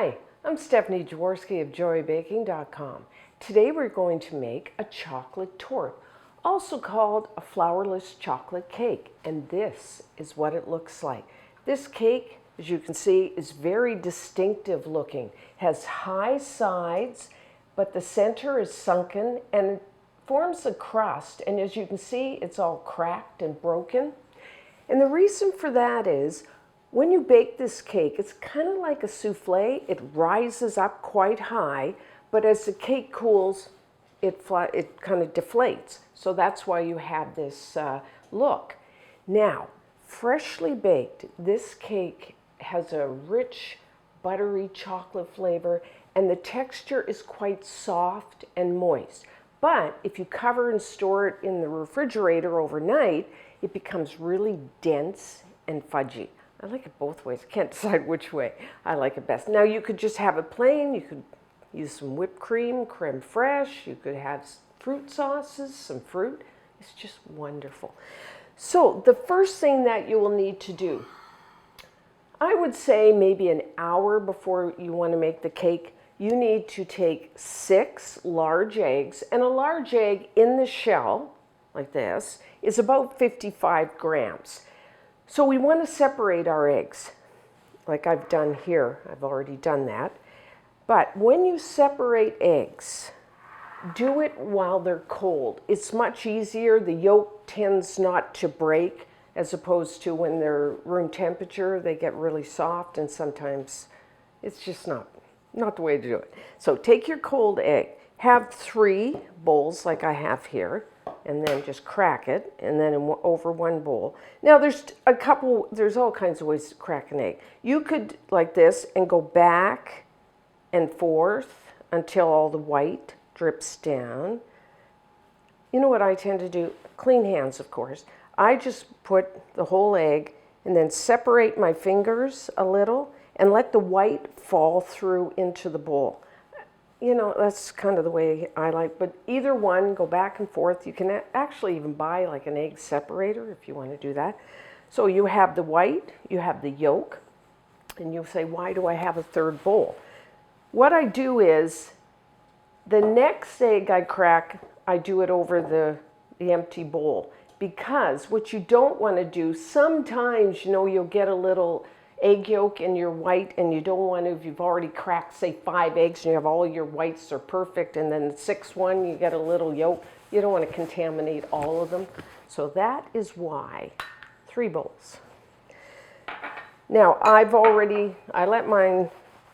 Hi, I'm Stephanie Jaworski of joybaking.com. Today we're going to make a chocolate torte, also called a flourless chocolate cake, and this is what it looks like. This cake, as you can see, is very distinctive looking. It has high sides, but the center is sunken and it forms a crust, and as you can see, it's all cracked and broken. And the reason for that is when you bake this cake, it's kind of like a souffle. It rises up quite high, but as the cake cools, it kind of deflates. So that's why you have this look. Now, freshly baked, this cake has a rich, buttery chocolate flavor, and the texture is quite soft and moist. But if you cover and store it in the refrigerator overnight, it becomes really dense and fudgy. I like it both ways. I can't decide which way I like it best. Now you could just have it plain. You could use some whipped cream, crème fraiche. You could have fruit sauces, some fruit. It's just wonderful. So the first thing that you will need to do, I would say maybe an hour before you want to make the cake, you need to take 6 large eggs, and a large egg in the shell, like this, is about 55 grams. So we want to separate our eggs, like I've done here. I've already done that. But when you separate eggs, do it while they're cold. It's much easier. The yolk tends not to break, as opposed to when they're room temperature, they get really soft, and sometimes it's just not the way to do it. So take your cold egg, have 3 bowls like I have here, and then just crack it, and then over 1 bowl. Now there's all kinds of ways to crack an egg. You could, like this, and go back and forth until all the white drips down. You know what I tend to do? Clean hands, of course. I just put the whole egg and then separate my fingers a little and let the white fall through into the bowl. You know, that's kind of the way I like, but either one, go back and forth. You can actually even buy like an egg separator if you want to do that. So you have the white, you have the yolk, and you'll say, why do I have a 3rd bowl? What I do is, the next egg I crack, I do it over the empty bowl, because what you don't want to do, sometimes, you know, you'll get a little egg yolk in your white, and you don't want to, if you've already cracked, say 5 eggs, and you have all your whites are perfect, and then the 6th one, you get a little yolk. You don't want to contaminate all of them. So that is why 3 bowls. Now, I let mine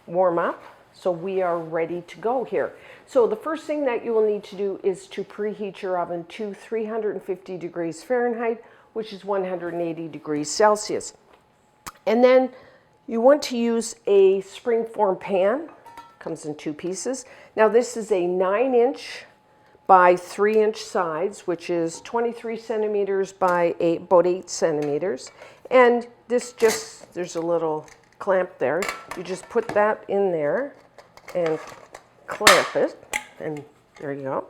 warm up, so we are ready to go here. So the first thing that you will need to do is to preheat your oven to 350 degrees Fahrenheit, which is 180 degrees Celsius. And then you want to use a springform pan. Comes in 2 pieces. Now this is a 9-inch by 3-inch sides, which is 23 centimeters by about 8 centimeters. And this there's a little clamp there. You just put that in there and clamp it, and there you go.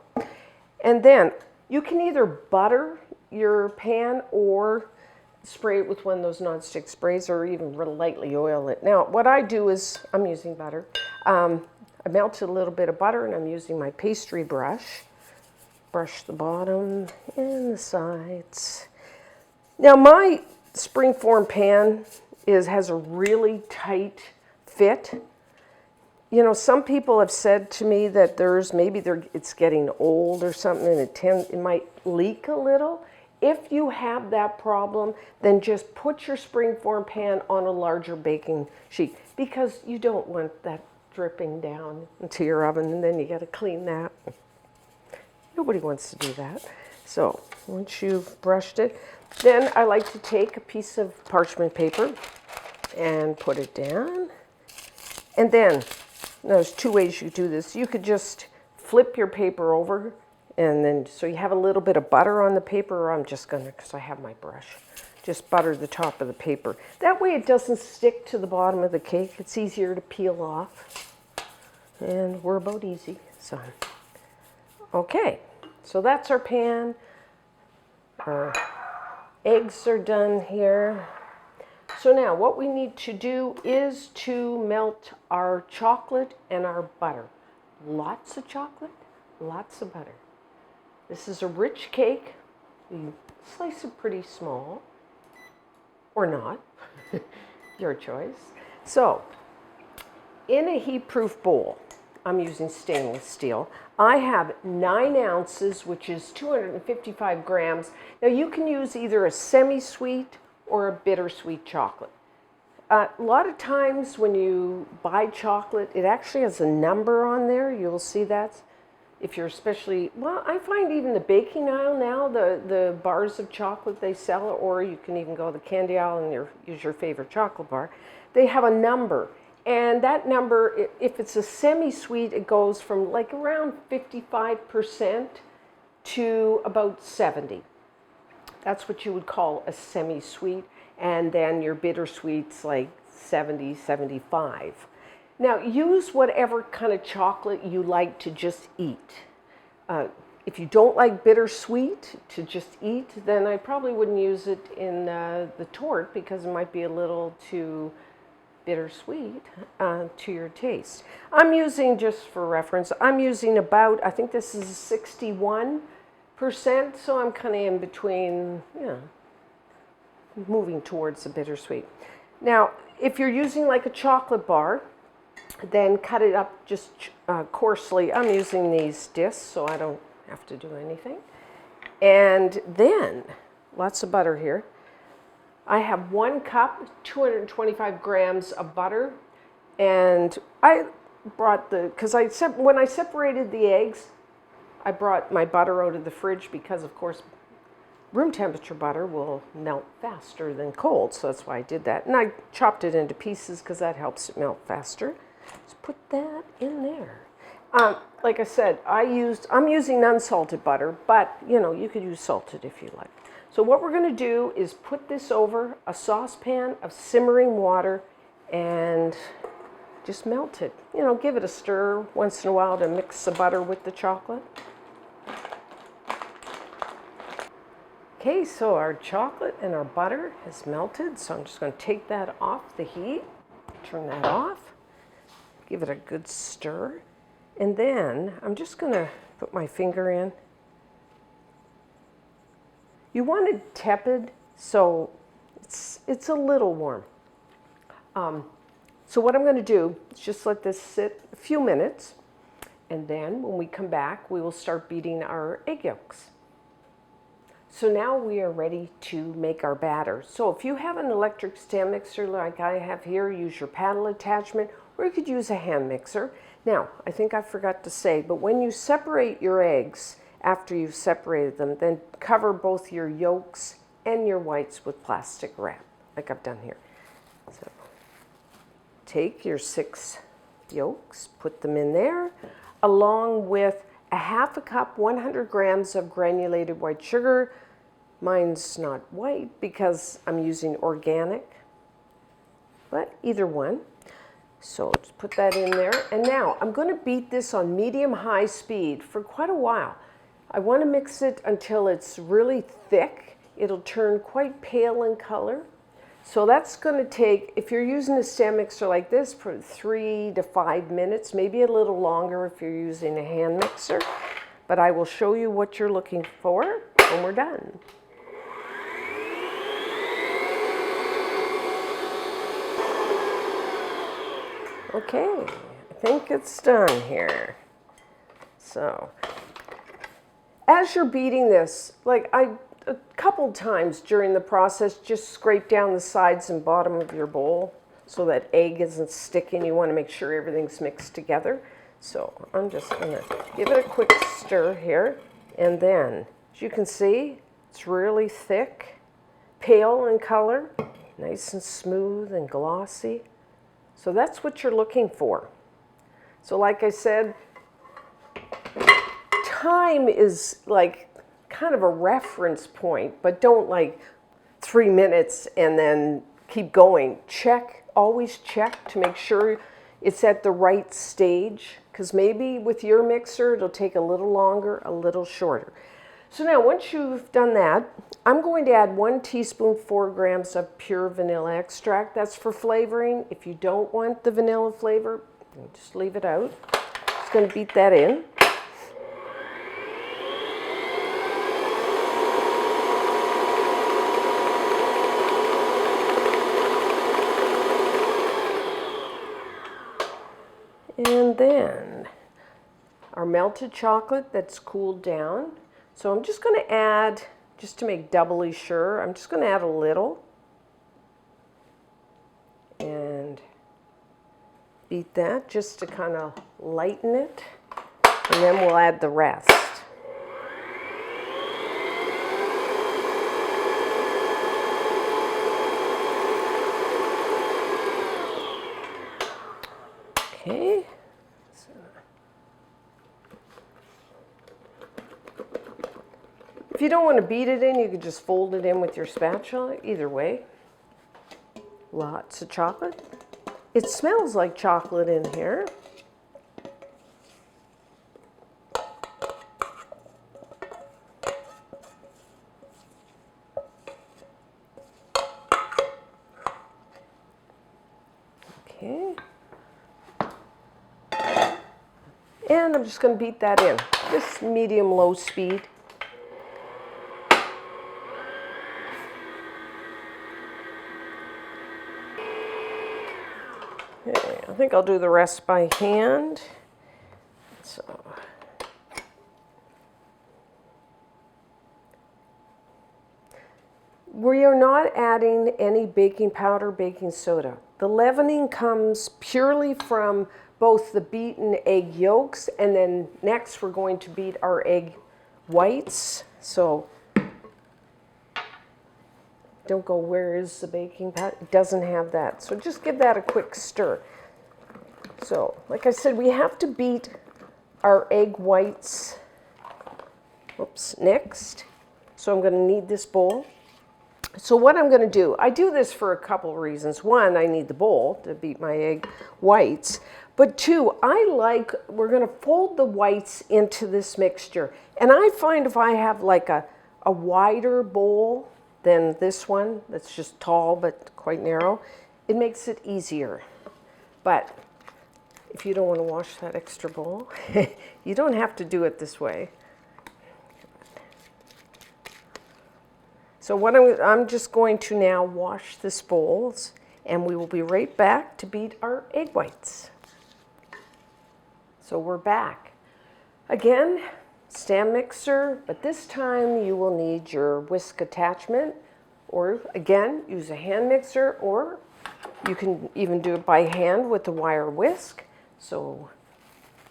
And then you can either butter your pan or spray it with one of those nonstick sprays, or even real lightly oil it. Now, what I do is, I'm using butter. I melted a little bit of butter, and I'm using my pastry brush. Brush the bottom and the sides. Now, my springform pan has a really tight fit. You know, some people have said to me that it's getting old or something, and it might leak a little. If you have that problem, then just put your springform pan on a larger baking sheet, because you don't want that dripping down into your oven, and then you got to clean that. Nobody wants to do that. So once you've brushed it, then I like to take a piece of parchment paper and put it down. And then, there's 2 ways you do this. You could just flip your paper over, and then, so you have a little bit of butter on the paper, or I'm just going to, because I have my brush, just butter the top of the paper. That way it doesn't stick to the bottom of the cake. It's easier to peel off. And we're about easy. So, okay, so that's our pan. Our eggs are done here. So now what we need to do is to melt our chocolate and our butter. Lots of chocolate, lots of butter. This is a rich cake. You slice it pretty small, or not, your choice. So, in a heat-proof bowl, I'm using stainless steel. I have 9 ounces, which is 255 grams. Now you can use either a semi-sweet or a bittersweet chocolate. A lot of times when you buy chocolate, it actually has a number on there. You'll see that. If you're especially, well, I find even the baking aisle now, the bars of chocolate they sell, or you can even go to the candy aisle and use your favorite chocolate bar. They have a number. And that number, if it's a semi-sweet, it goes from like around 55% to about 70. That's what you would call a semi-sweet. And then your bittersweet's like 70, 75. Now, use whatever kind of chocolate you like to just eat. If you don't like bittersweet to just eat, then I probably wouldn't use it in the torte because it might be a little too bittersweet to your taste. I'm using, just for reference, I'm using about, I think this is 61%, so I'm kind of in between, moving towards the bittersweet. Now, if you're using like a chocolate bar, then cut it up just coarsely. I'm using these discs, so I don't have to do anything. And then, lots of butter here. I have 1 cup, 225 grams of butter, and I brought because when I separated the eggs, I brought my butter out of the fridge because, of course, room temperature butter will melt faster than cold, so that's why I did that. And I chopped it into pieces because that helps it melt faster. Just put that in there. Like I said, I'm using unsalted butter, but you could use salted if you like. So what we're going to do is put this over a saucepan of simmering water and just melt it. Give it a stir once in a while to mix the butter with the chocolate. Okay, so our chocolate and our butter has melted, so I'm just going to take that off the heat, turn that off, give it a good stir, and then I'm just going to put my finger in. You want it tepid, so it's a little warm. So what I'm going to do is just let this sit a few minutes, and then when we come back, we will start beating our egg yolks. So now we are ready to make our batter. So if you have an electric stand mixer like I have here, use your paddle attachment, or you could use a hand mixer. Now, I think I forgot to say, but when you separate your eggs, after you've separated them, then cover both your yolks and your whites with plastic wrap, like I've done here. So take your 6 yolks, put them in there, along with a half a cup, 100 grams of granulated white sugar. Mine's not white because I'm using organic, but either one. So just put that in there. And now I'm going to beat this on medium-high speed for quite a while. I want to mix it until it's really thick. It'll turn quite pale in color. So that's going to take, if you're using a stand mixer like this, for 3 to 5 minutes, maybe a little longer if you're using a hand mixer. But I will show you what you're looking for when we're done. Okay, I think it's done here. So, as you're beating this, a couple times during the process, just scrape down the sides and bottom of your bowl so that egg isn't sticking. You want to make sure everything's mixed together. So I'm just going to give it a quick stir here. And then, as you can see, it's really thick, pale in color, nice and smooth and glossy. So that's what you're looking for. So like I said, time is like kind of a reference point, but don't like 3 minutes and then keep going. Always check to make sure it's at the right stage, because maybe with your mixer it'll take a little longer, a little shorter. So now once you've done that, I'm going to add 1 teaspoon, 4 grams of pure vanilla extract. That's for flavoring. If you don't want the vanilla flavor, just leave it out. Just going to beat that in. And then our melted chocolate that's cooled down. So I'm just going to add, just to make doubly sure, I'm just going to add a little. And beat that just to kind of lighten it. And then we'll add the rest. Okay. If you don't want to beat it in, you could just fold it in with your spatula. Either way. Lots of chocolate. It smells like chocolate in here. Okay. And I'm just going to beat that in. Just medium-low speed. Okay, I think I'll do the rest by hand. So. We are not adding any baking powder, baking soda. The leavening comes purely from both the beaten egg yolks, and then next we're going to beat our egg whites. So don't go, where is the baking powder? It doesn't have that. So just give that a quick stir. So like I said, we have to beat our egg whites, next. So I'm going to need this bowl. So what I'm going to do, I do this for a couple reasons. One, I need the bowl to beat my egg whites. But two, we're going to fold the whites into this mixture. And I find if I have like a wider bowl than this one, that's just tall but quite narrow, it makes it easier. But if you don't want to wash that extra bowl, you don't have to do it this way. So what I'm just going to now wash this bowl, and we will be right back to beat our egg whites. So we're back. Again, stand mixer, but this time you will need your whisk attachment, or again, use a hand mixer, or you can even do it by hand with the wire whisk. So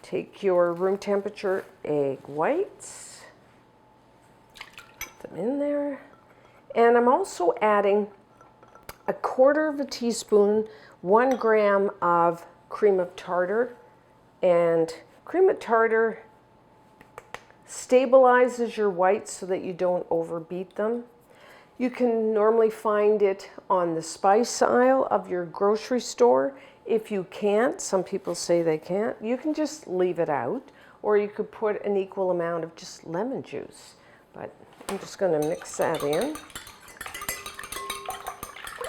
take your room temperature egg whites, put them in there. And I'm also adding 1/4 teaspoon, 1 gram of cream of tartar. And cream of tartar stabilizes your whites so that you don't overbeat them. You can normally find it on the spice aisle of your grocery store. If you can't, some people say they can't, you can just leave it out, or you could put an equal amount of just lemon juice. But I'm just going to mix that in.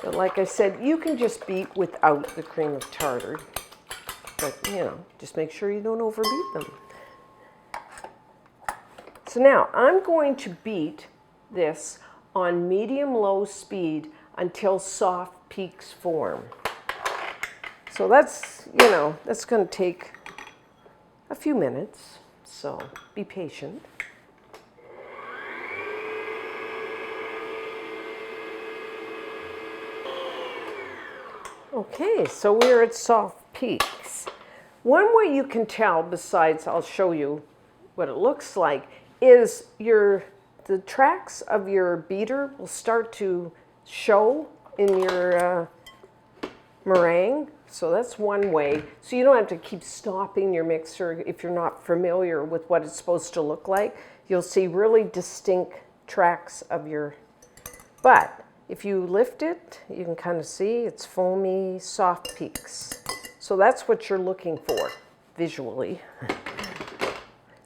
But like I said, you can just beat without the cream of tartar. But, you know, just make sure you don't overbeat them. So now I'm going to beat this on medium-low speed until soft peaks form. So that's, you know, that's going to take a few minutes. So be patient. Okay, so we're at soft peaks. One way you can tell, besides I'll show you what it looks like, is the tracks of your beater will start to show in your meringue. So that's one way. So you don't have to keep stopping your mixer if you're not familiar with what it's supposed to look like. You'll see really distinct tracks of your, but if you lift it, you can kind of see it's foamy, soft peaks. So that's what you're looking for visually.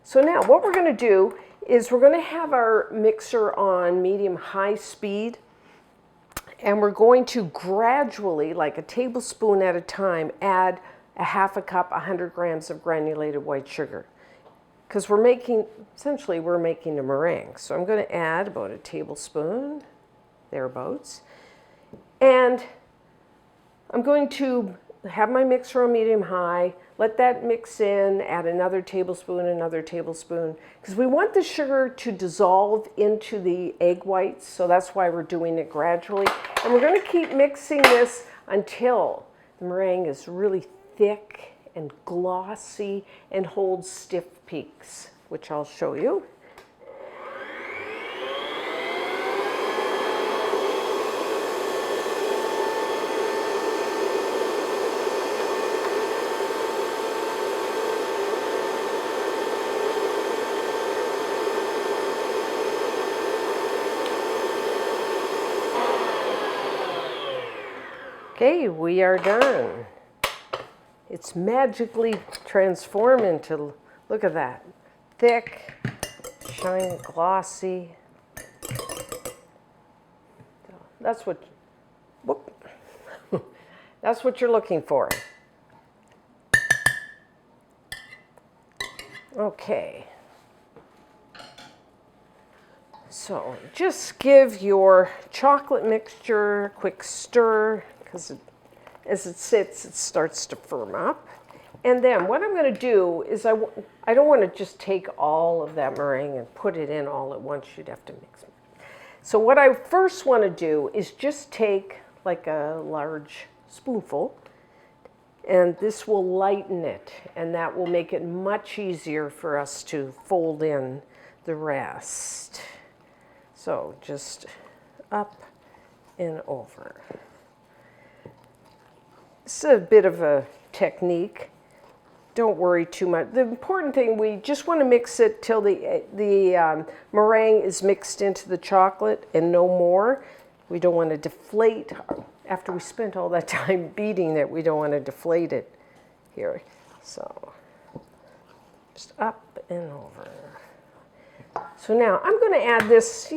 So now what we're going to do is we're going to have our mixer on medium-high speed, and we're going to gradually, like a tablespoon at a time, add a half a cup, 100 grams of granulated white sugar. Because essentially we're making a meringue. So I'm going to add about a tablespoon, thereabouts. And I'm going to have my mixer on medium-high, let that mix in, add another tablespoon, because we want the sugar to dissolve into the egg whites, so that's why we're doing it gradually. And we're going to keep mixing this until the meringue is really thick and glossy and holds stiff peaks, which I'll show you. Okay, we are done. It's magically transformed into, look at that, thick, shiny, glossy. That's what, whoop. That's what you're looking for. Okay. So just give your chocolate mixture a quick stir, because as it sits, it starts to firm up. And then what I'm going to do is I don't want to just take all of that meringue and put it in all at once. You'd have to mix it. So what I first want to do is just take like a large spoonful, and this will lighten it, and that will make it much easier for us to fold in the rest. So just up and over. This is a bit of a technique. Don't worry too much. The important thing, we just want to mix it till the meringue is mixed into the chocolate and no more. We don't want to deflate. After we spent all that time beating it, we don't want to deflate it here. So just up and over. So now I'm going to add this,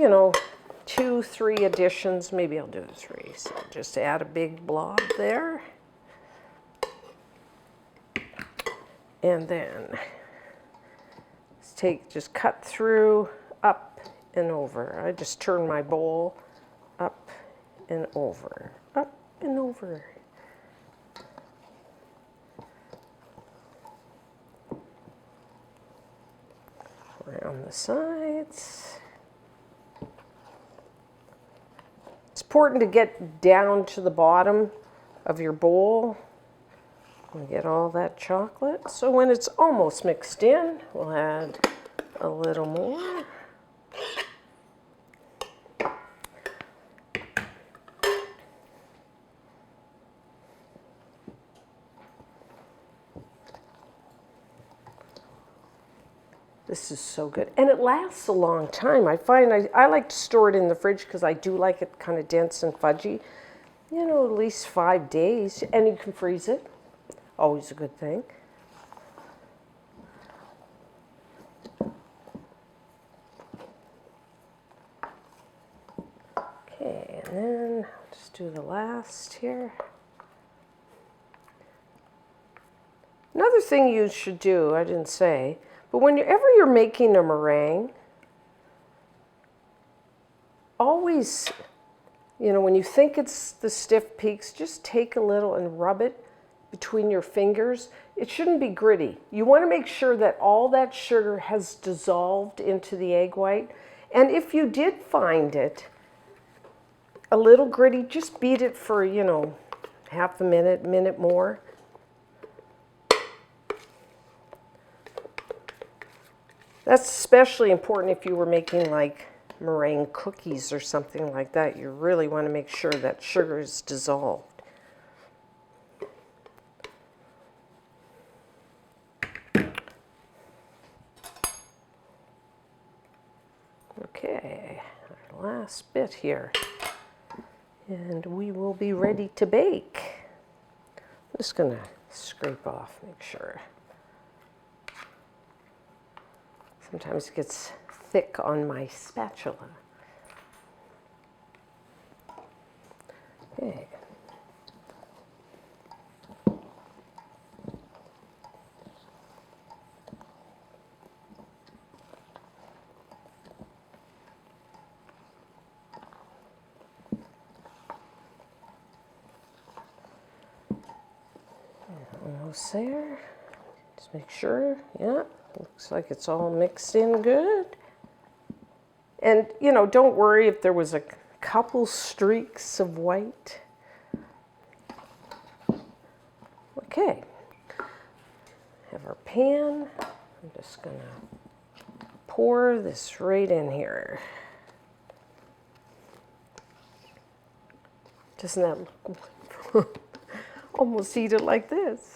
2, 3 additions. Maybe I'll do 3. So just add a big blob there. And then just cut through, up and over. I just turn my bowl up and over, up and over. Around the sides. It's important to get down to the bottom of your bowl. And get all that chocolate. So when it's almost mixed in, we'll add a little more. This is so good. And it lasts a long time. I find I like to store it in the fridge because I do like it kind of dense and fudgy. At least 5 days. And you can freeze it. Always a good thing. Okay, and then I'll just do the last here. Another thing you should do, I didn't say, but whenever you're making a meringue, always, when you think it's the stiff peaks, just take a little and rub it between your fingers. It shouldn't be gritty. You want to make sure that all that sugar has dissolved into the egg white. And if you did find it a little gritty, just beat it for, half a minute more. That's especially important if you were making like meringue cookies or something like that. You really want to make sure that sugar is dissolved. Okay, our last bit here. And we will be ready to bake. I'm just going to scrape off, make sure. Sometimes it gets thick on my spatula. Okay. Almost there. Just make sure, yeah, looks like it's all mixed in good. And, you know, don't worry if there was a couple streaks of white. Okay, have our pan. I'm just gonna pour this right in here. Doesn't that look almost eat it like this?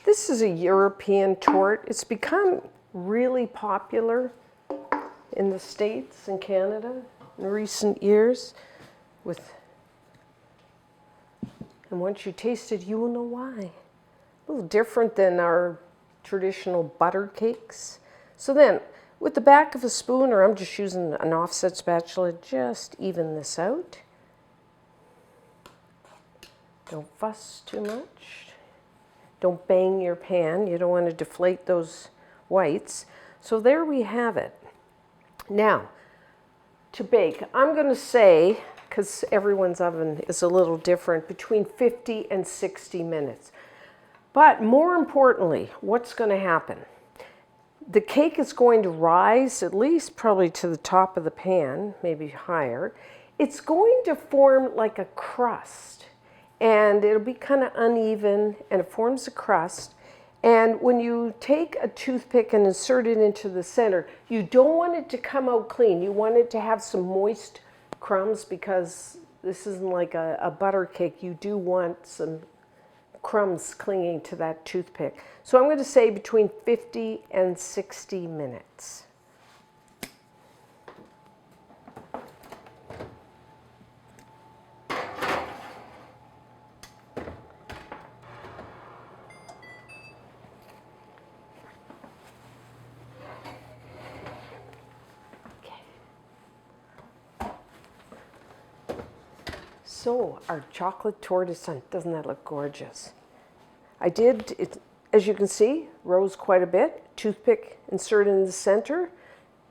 This is a European torte. It's become really popular in the States and Canada in recent years. And once you taste it, you will know why. A little different than our traditional butter cakes. So then, with the back of a spoon, or I'm just using an offset spatula, just even this out. Don't fuss too much. Don't bang your pan. You don't want to deflate those whites. So there we have it. Now, to bake, I'm going to say, because everyone's oven is a little different, between 50 and 60 minutes. But more importantly, what's going to happen? The cake is going to rise at least probably to the top of the pan, maybe higher. It's going to form like a crust. And it'll be kind of uneven, and it forms a crust. And when you take a toothpick and insert it into the center, you don't want it to come out clean. You want it to have some moist crumbs, because this isn't like a butter cake. You do want some crumbs clinging to that toothpick. So I'm going to say between 50 and 60 minutes. So our chocolate torte is done. Doesn't that look gorgeous? I did, it, as you can see, rose quite a bit. Toothpick inserted in the center.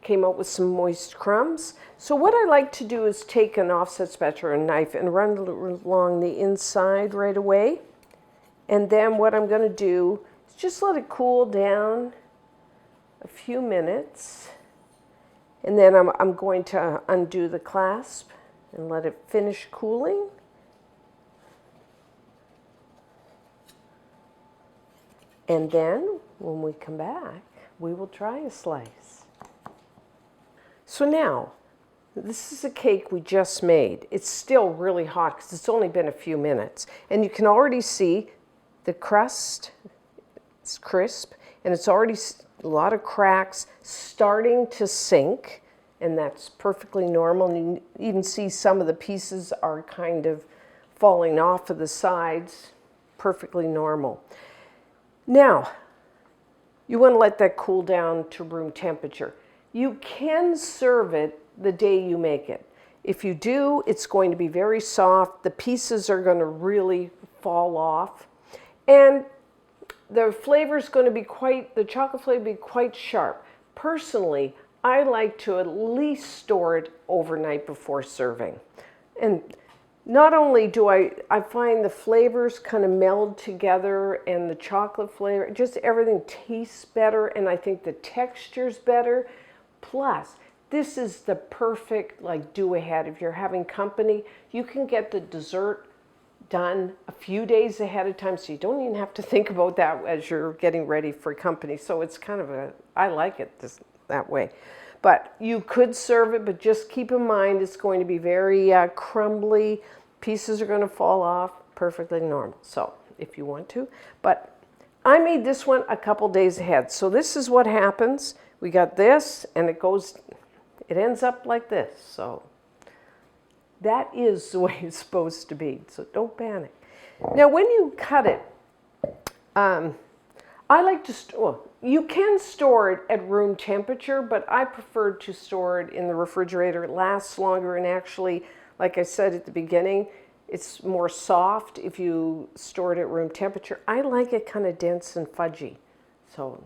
Came out with some moist crumbs. So what I like to do is take an offset spatula or a knife and run it along the inside right away. And then what I'm going to do is just let it cool down a few minutes. And then I'm going to undo the clasp and let it finish cooling. And then when we come back, we will try a slice. So now, this is a cake we just made. It's still really hot because it's only been a few minutes. And you can already see the crust, it's crisp, and it's already a lot of cracks starting to sink. And that's perfectly normal. And you even see some of the pieces are kind of falling off of the sides. Perfectly normal. Now, you want to let that cool down to room temperature. You can serve it the day you make it. If you do, it's going to be very soft. The pieces are going to really fall off. And the flavor is going to be the chocolate flavor will be quite sharp. Personally, I like to at least store it overnight before serving. And not only do I find the flavors kind of meld together, and the chocolate flavor, just everything tastes better, and I think the texture's better. Plus, this is the perfect do ahead. If you're having company, you can get the dessert done a few days ahead of time, so you don't even have to think about that as you're getting ready for company. So it's kind of I like it that way. But you could serve it, but just keep in mind it's going to be very crumbly. Pieces are going to fall off, perfectly normal. So if you want to, but I made this one a couple days ahead. So this is what happens. We got this, and it ends up like this. So that is the way it's supposed to be. So don't panic. Now when you cut it, I like to store, you can store it at room temperature, but I prefer to store it in the refrigerator. It lasts longer, and actually, like I said at the beginning, it's more soft if you store it at room temperature. I like it kind of dense and fudgy. So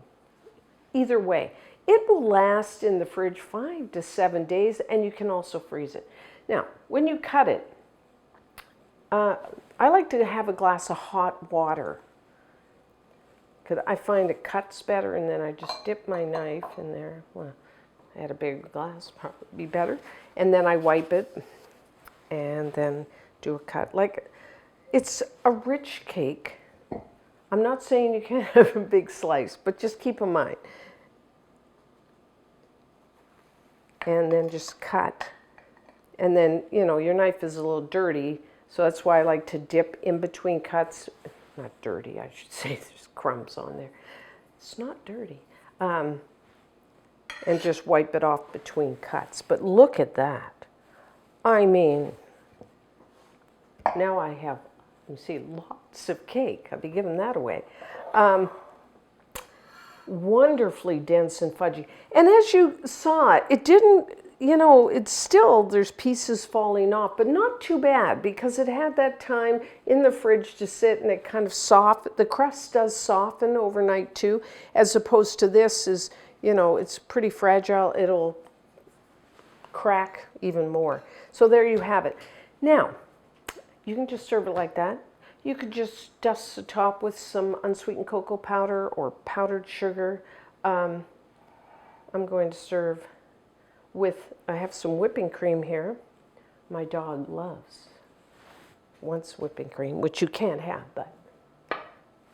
either way, it will last in the fridge 5 to 7 days, and you can also freeze it. Now, when you cut it, I like to have a glass of hot water, because I find it cuts better, and then I just dip my knife in there. Well, I had a bigger glass, probably be better. And then I wipe it, and then do a cut. Like, it's a rich cake. I'm not saying you can't have a big slice, but just keep in mind. And then just cut. And then, you know, your knife is a little dirty, so that's why I like to dip in between cuts. Not dirty, I should say. There's crumbs on there. It's not dirty. And just wipe it off between cuts. But look at that. I mean, now I have, you see, lots of cake. I'll be giving that away. Wonderfully dense and fudgy. And as you saw, it didn't, you know, it's still, there's pieces falling off, but not too bad, because it had that time in the fridge to sit, and it kind of soft. The crust does soften overnight too, as opposed to this is, you know, it's pretty fragile. It'll crack even more. So there you have it. Now, you can just serve it like that. You could just dust the top with some unsweetened cocoa powder or powdered sugar. I'm going to serve with, I have some whipping cream here. My dog wants whipping cream, which you can't have, but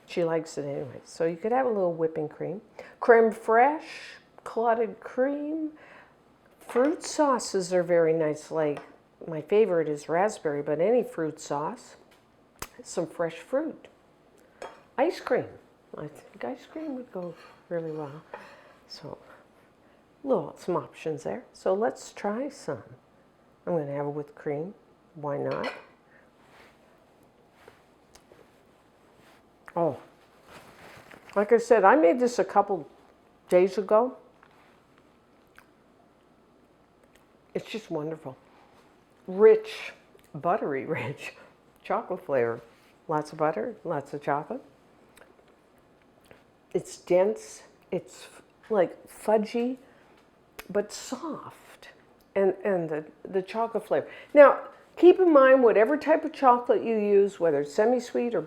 she likes it anyway. So you could have a little whipping cream. Crème fraiche, clotted cream. Fruit sauces are very nice. Like, my favorite is raspberry, but any fruit sauce. Some fresh fruit. Ice cream. I think ice cream would go really well. So, some options there. So let's try some. I'm going to have it with cream. Why not? Oh, like I said, I made this a couple days ago. It's just wonderful. Rich, buttery rich chocolate flavor. Lots of butter, lots of chocolate. It's dense. It's like fudgy, but soft, and the chocolate flavor. Now, keep in mind, whatever type of chocolate you use, whether it's semi-sweet or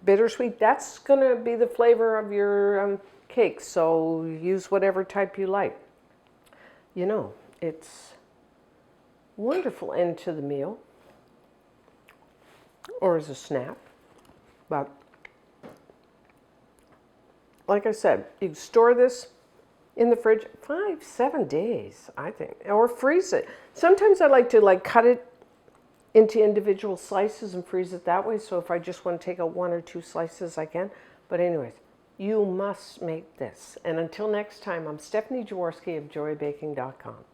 bittersweet, that's going to be the flavor of your cake. So use whatever type you like. You know, it's wonderful end to the meal, or as a snack. But like I said, you can store this in the fridge 5-7 days, I think, or freeze it. Sometimes I like to cut it into individual slices and freeze it that way. So if I just want to take out 1 or 2 slices, I can. But anyways, you must make this. And until next time, I'm Stephanie Jaworski of joybaking.com.